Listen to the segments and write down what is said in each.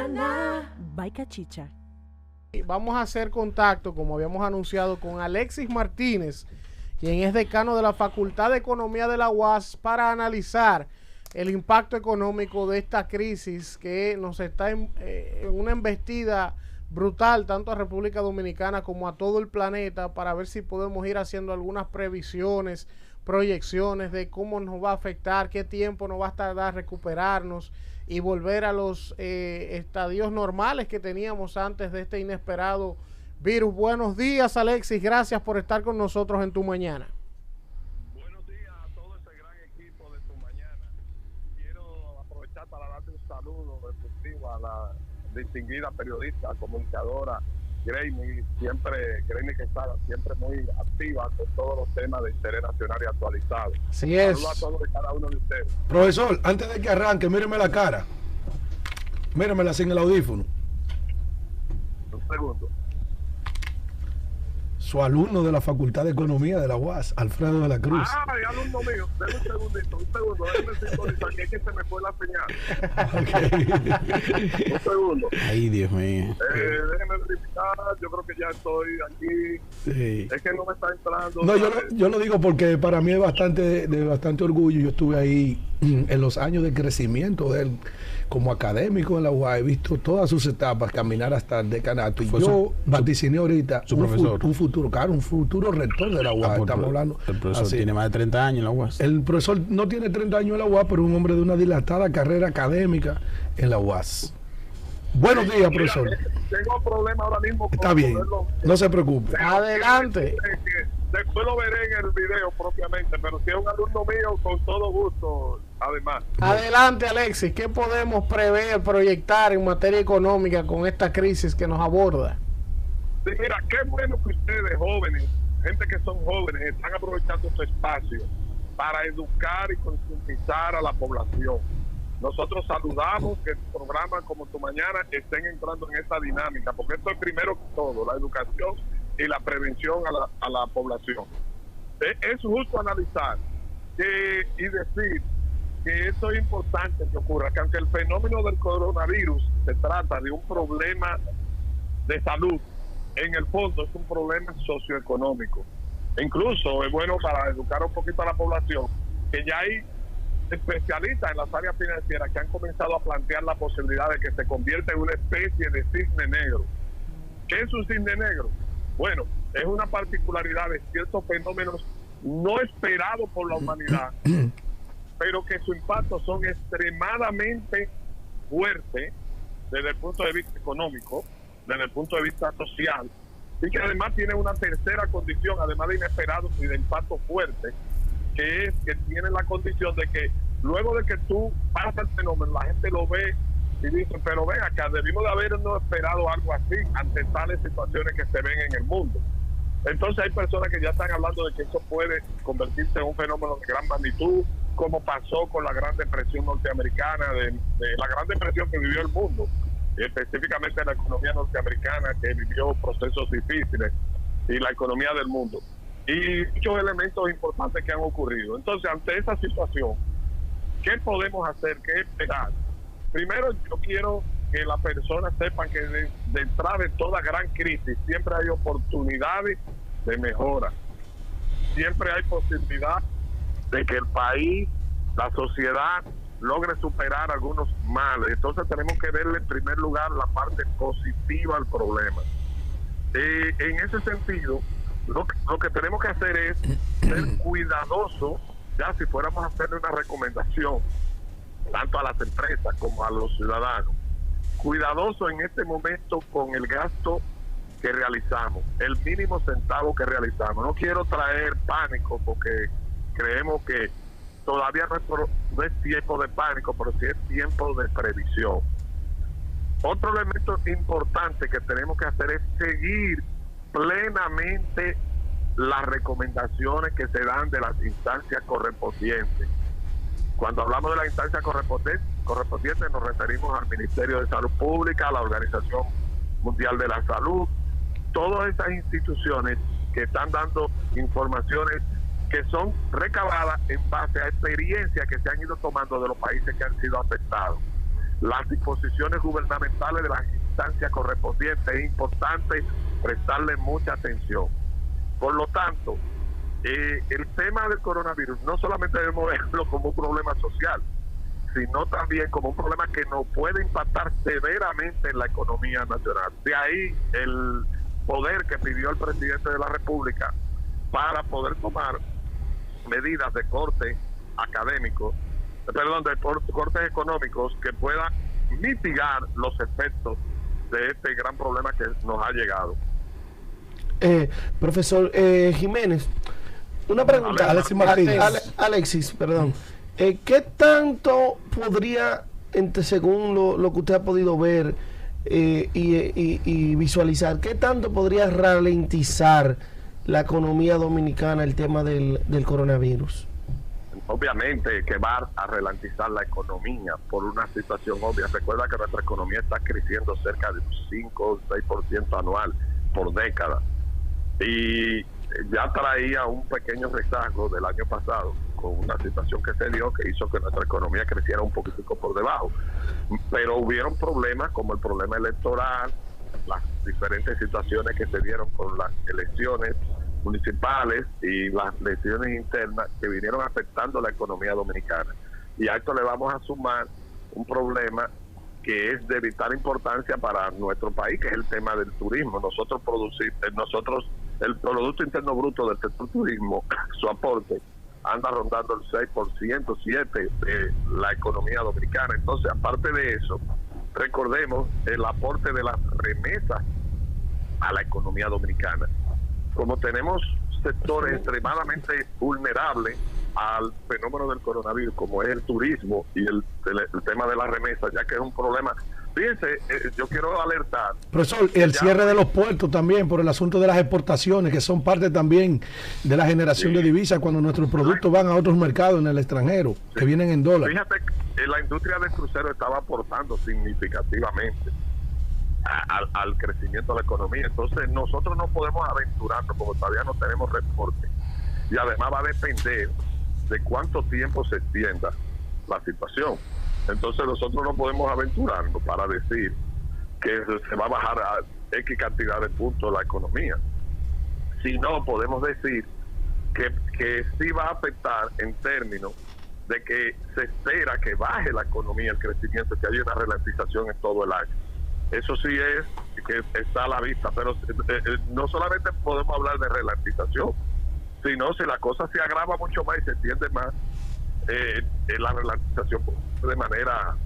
Mañana. Bye, Cachicha. Vamos a hacer contacto, como habíamos anunciado, con Alexis Martínez, quien es decano de la Facultad de Economía de la UAS, para analizar el impacto económico de esta crisis que nos está en una embestida brutal tanto a República Dominicana como a todo el planeta, para ver si podemos ir haciendo algunas previsiones, proyecciones de cómo nos va a afectar, qué tiempo nos va a tardar recuperarnos y volver a los estadios normales que teníamos antes de este inesperado virus. Buenos días, Alexis, gracias por estar con nosotros en Tu Mañana. Buenos días a todo ese gran equipo de Tu Mañana. Quiero aprovechar para darle un saludo efectivo a la distinguida periodista, comunicadora Greimy Quesada, siempre muy activa con todos los temas de interés nacional y actualizado. Así es. Saludos a todos y cada uno de ustedes. Profesor, antes de que arranque, míreme la cara. Míremela sin el audífono. Un segundo. Su alumno de la Facultad de Economía de la UAS, Alfredo de la Cruz. Alumno mío, denme un segundito, déjeme sintonizar, que es que se me fue la señal. Okay. Un segundo. Ay, Dios mío. Déjeme verificar, yo creo que ya estoy aquí. Sí. Es que no me está entrando. No, yo lo digo porque para mí es de bastante orgullo. Yo estuve ahí en los años de crecimiento de él como académico en la UAS. He visto todas sus etapas caminar hasta el decanato. Y yo vaticiné ahorita su profesor. Un futuro rector de la UAS. Estamos hablando. El profesor así. tiene más de 30 años en la UAS. El profesor no tiene 30 años en la UAS, pero es un hombre de una dilatada carrera académica en la UAS. Buenos días, profesor. Tengo problemas ahora mismo. Está bien, no se preocupe. Adelante. Después lo veré en el video propiamente, pero si es un alumno mío, con todo gusto, además. Adelante, Alexis. ¿Qué podemos prever, proyectar en materia económica con esta crisis que nos aborda? Sí, mira, qué bueno que ustedes, jóvenes, gente que son jóvenes, están aprovechando su espacio para educar y concientizar a la población. Nosotros saludamos que programas como Tu Mañana estén entrando en esta dinámica, porque esto es primero que todo, la educación y la prevención a la población. Es justo analizar y decir que esto es importante que ocurra, que aunque el fenómeno del coronavirus se trata de un problema de salud, en el fondo es un problema socioeconómico. Incluso es bueno para educar un poquito a la población que ya hay especialistas en las áreas financieras que han comenzado a plantear la posibilidad de que se convierta en una especie de cisne negro. ¿Qué es un cisne negro? Bueno, es una particularidad de ciertos fenómenos no esperados por la humanidad, pero que su impacto son extremadamente fuertes desde el punto de vista económico, desde el punto de vista social, y que además tiene una tercera condición, además de inesperado y de impacto fuerte, que es que tiene la condición de que luego de que tú pasas el fenómeno, la gente lo ve y dice, pero ven acá, debimos de habernos esperado algo así ante tales situaciones que se ven en el mundo. Entonces hay personas que ya están hablando de que eso puede convertirse en un fenómeno de gran magnitud, como pasó con la Gran Depresión norteamericana, de la Gran Depresión que vivió el mundo, específicamente la economía norteamericana, que vivió procesos difíciles, y la economía del mundo, y muchos elementos importantes que han ocurrido. Entonces, ante esa situación, ¿qué podemos hacer? ¿Qué esperar? Primero, yo quiero que las personas sepan que detrás de toda gran crisis siempre hay oportunidades de mejora. Siempre hay posibilidad de que el país, la sociedad, logre superar algunos males. Entonces tenemos que verle en primer lugar la parte positiva al problema. En ese sentido, lo que tenemos que hacer es ser cuidadosos, ya si fuéramos a hacerle una recomendación tanto a las empresas como a los ciudadanos, cuidadoso en este momento con el gasto que realizamos, el mínimo centavo que realizamos. No quiero traer pánico porque creemos que todavía no es tiempo de pánico, pero sí es tiempo de previsión. Otro elemento importante que tenemos que hacer es seguir plenamente las recomendaciones que se dan de las instancias correspondientes. Cuando hablamos de las instancias correspondientes nos referimos al Ministerio de Salud Pública, a la Organización Mundial de la Salud, todas esas instituciones que están dando informaciones que son recabadas en base a experiencias que se han ido tomando de los países que han sido afectados. las disposiciones gubernamentales de las instancias correspondientes. Es importante prestarle mucha atención. Por lo tanto, el tema del coronavirus no solamente debemos verlo como un problema social, sino también como un problema que nos puede impactar severamente en la economía nacional. De ahí el poder que pidió el presidente de la República para poder tomar medidas de corte académico, de cortes económicos que puedan mitigar los efectos de este gran problema que nos ha llegado. Profesor Jiménez, una pregunta. Alexis Martínez. Alexis, perdón. ¿Qué tanto podría, según lo que usted ha podido ver y visualizar, qué tanto podría ralentizar la economía dominicana el tema del coronavirus? Obviamente que va a ralentizar la economía por una situación obvia. Recuerda que nuestra economía está creciendo cerca de un 5 o 6% anual por década. Y ya traía un pequeño rezago del año pasado con una situación que se dio que hizo que nuestra economía creciera un poquitico por debajo. Pero hubieron problemas como el problema electoral, las diferentes situaciones que se dieron con las elecciones municipales y las elecciones internas que vinieron afectando la economía dominicana. Y a esto le vamos a sumar un problema que es de vital importancia para nuestro país, que es el tema del turismo. Nosotros el Producto Interno Bruto del sector turismo, su aporte anda rondando el 6%, 7% de la economía dominicana. Entonces, aparte de eso, recordemos el aporte de las remesas a la economía dominicana. Como tenemos sectores extremadamente vulnerables al fenómeno del coronavirus, como es el turismo y el tema de las remesas, ya que es un problema. Fíjense, yo quiero alertar. Profesor, el cierre de los puertos también por el asunto de las exportaciones, que son parte también de la generación de divisas cuando nuestros productos van a otros mercados en el extranjero, que vienen en dólares. Fíjate que la industria del crucero estaba aportando significativamente al crecimiento de la economía. Entonces nosotros no podemos aventurarnos como todavía no tenemos reporte, y además va a depender de cuánto tiempo se extienda la situación. Entonces nosotros no podemos aventurarnos para decir que se va a bajar a X cantidad de puntos la economía. Si no, podemos decir que sí va a afectar en términos de que se espera que baje la economía, el crecimiento, que haya una ralentización en todo el año. Eso sí es que está a la vista, pero no solamente podemos hablar de ralentización, sino si la cosa se agrava mucho más y se extiende más, la ralentización de manera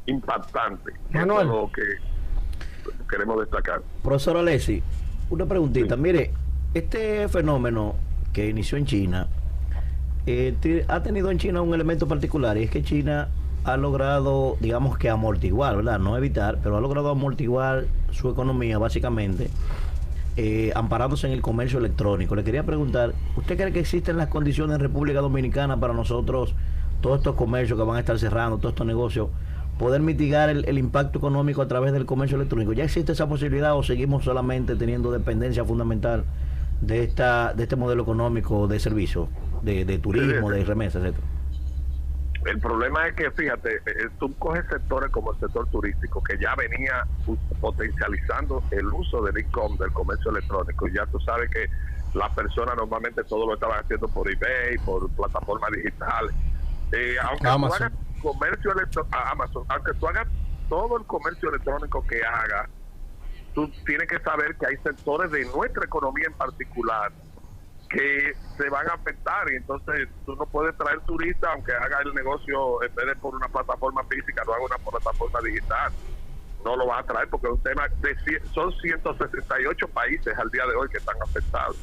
impactante. Manuel, eso es lo que queremos destacar. Profesor Alexis, una preguntita. Sí. Mire, este fenómeno que inició en China ha tenido en China un elemento particular, y es que China ha logrado, digamos que amortiguar, ¿verdad? No evitar, pero ha logrado amortiguar su economía básicamente amparándose en el comercio electrónico. Le quería preguntar, ¿usted cree que existen las condiciones en República Dominicana para nosotros, todos estos comercios que van a estar cerrando, todos estos negocios, poder mitigar el impacto económico a través del comercio electrónico? ¿Ya existe esa posibilidad o seguimos solamente teniendo dependencia fundamental de este modelo económico de servicios, de turismo, de remesas, etcétera? El problema es que, fíjate, tú coges sectores como el sector turístico, que ya venía potencializando el uso del e-com, del comercio electrónico, y ya tú sabes que las personas normalmente todo lo estaban haciendo por eBay, por plataformas digitales. Aunque Amazon. tú hagas comercio electrónico, Amazon, aunque tú hagas todo el comercio electrónico que hagas, tú tienes que saber que hay sectores de nuestra economía en particular que se van a afectar, y entonces tú no puedes traer turistas aunque haga el negocio, en vez de por una plataforma física, lo haga una plataforma digital. No lo vas a traer porque es un tema son 168 países al día de hoy que están afectados.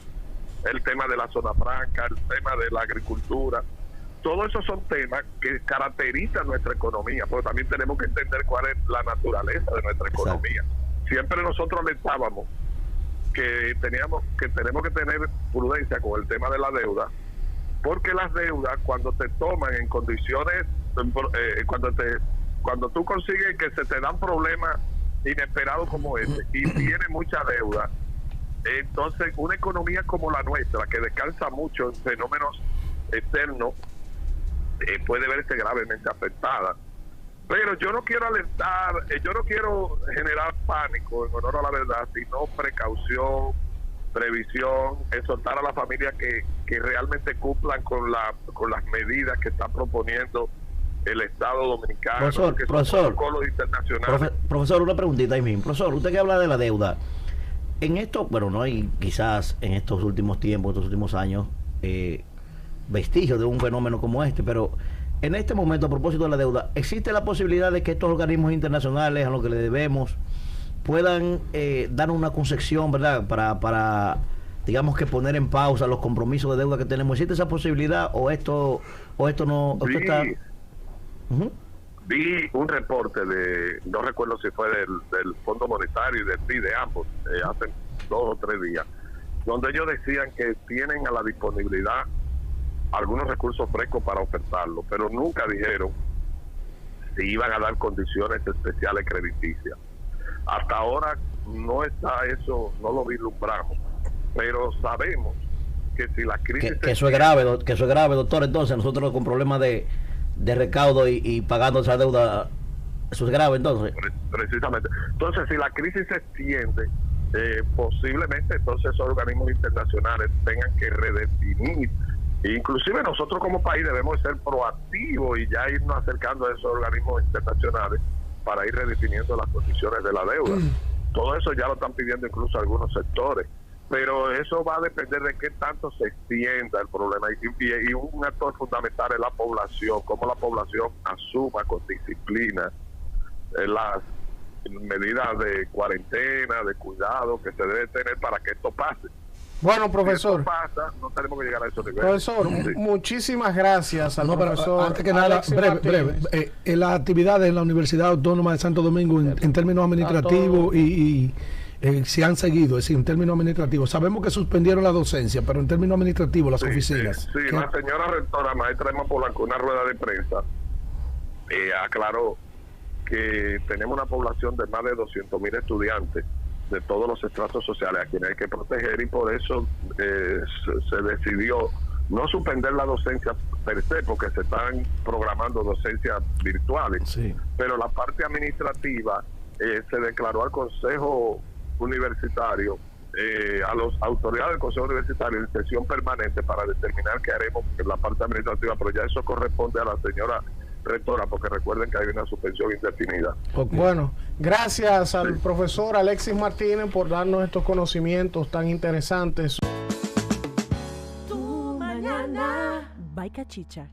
El tema de la zona franca, el tema de la agricultura, todos esos son temas que caracterizan nuestra economía, pero también tenemos que entender cuál es la naturaleza de nuestra economía. Siempre nosotros alertábamos que tenemos que tener prudencia con el tema de la deuda, porque las deudas, cuando te toman en condiciones, cuando tú consigues que se te dan problemas inesperados como este y tiene mucha deuda, entonces una economía como la nuestra, que descansa mucho en fenómenos externos, puede verse gravemente afectada. Pero yo no quiero alertar, yo no quiero generar pánico, en honor a la verdad, sino precaución, previsión, exhortar a la familia que realmente cumplan con las medidas que está proponiendo el Estado Dominicano, Profesor, protocolos internacionales. Profesor, una preguntita ahí mismo. Profesor, usted que habla de la deuda, en esto, bueno, no hay quizás en estos últimos tiempos, estos últimos años, vestigios de un fenómeno como este, pero en este momento, a propósito de la deuda, ¿existe la posibilidad de que estos organismos internacionales a los que le debemos puedan dar una concesión, ¿verdad? Para digamos que poner en pausa los compromisos de deuda que tenemos. ¿Existe esa posibilidad o esto no? Sí. Esto está... Vi un reporte no recuerdo si fue del Fondo Monetario y del BID, de ambos, hace 2 o 3 días, donde ellos decían que tienen a la disponibilidad algunos recursos frescos para ofertarlo, pero nunca dijeron si iban a dar condiciones especiales crediticias. Hasta ahora no está eso, no lo vislumbramos, pero sabemos que si la crisis... Que eso es grave, doctor. Entonces nosotros con problemas de recaudo y pagando esa deuda, eso es grave entonces. Precisamente. Entonces, si la crisis se extiende, posiblemente entonces esos organismos internacionales tengan que redefinir. Inclusive nosotros como país debemos ser proactivos y ya irnos acercando a esos organismos internacionales para ir redefiniendo las condiciones de la deuda. Todo eso ya lo están pidiendo incluso algunos sectores. Pero eso va a depender de qué tanto se extienda el problema. Y un actor fundamental es la población, cómo la población asuma con disciplina las medidas de cuarentena, de cuidado que se debe tener para que esto pase. Bueno, profesor. Si esto pasa, no tenemos que llegar a esos niveles. Profesor, Sí. muchísimas gracias al profesor. Antes que nada, Alexis breve. Martínez. En las actividades en la Universidad Autónoma de Santo Domingo, en términos administrativos y si han seguido, es decir, en términos administrativos. Sabemos que suspendieron la docencia, pero en términos administrativos, las oficinas. Sí, la señora rectora, maestra Emma Polanco, en una rueda de prensa, aclaró que tenemos una población de más de 200,000 estudiantes de todos los estratos sociales a quienes hay que proteger, y por eso se decidió no suspender la docencia per se, porque se están programando docencias virtuales, Sí. pero la parte administrativa se declaró al Consejo Universitario, a las autoridades del Consejo Universitario en sesión permanente para determinar qué haremos en la parte administrativa, pero ya eso corresponde a la señora rectora, porque recuerden que hay una suspensión indefinida. Okay. Bueno, gracias al profesor Alexis Martínez por darnos estos conocimientos tan interesantes. Tu mañana. By Cachicha.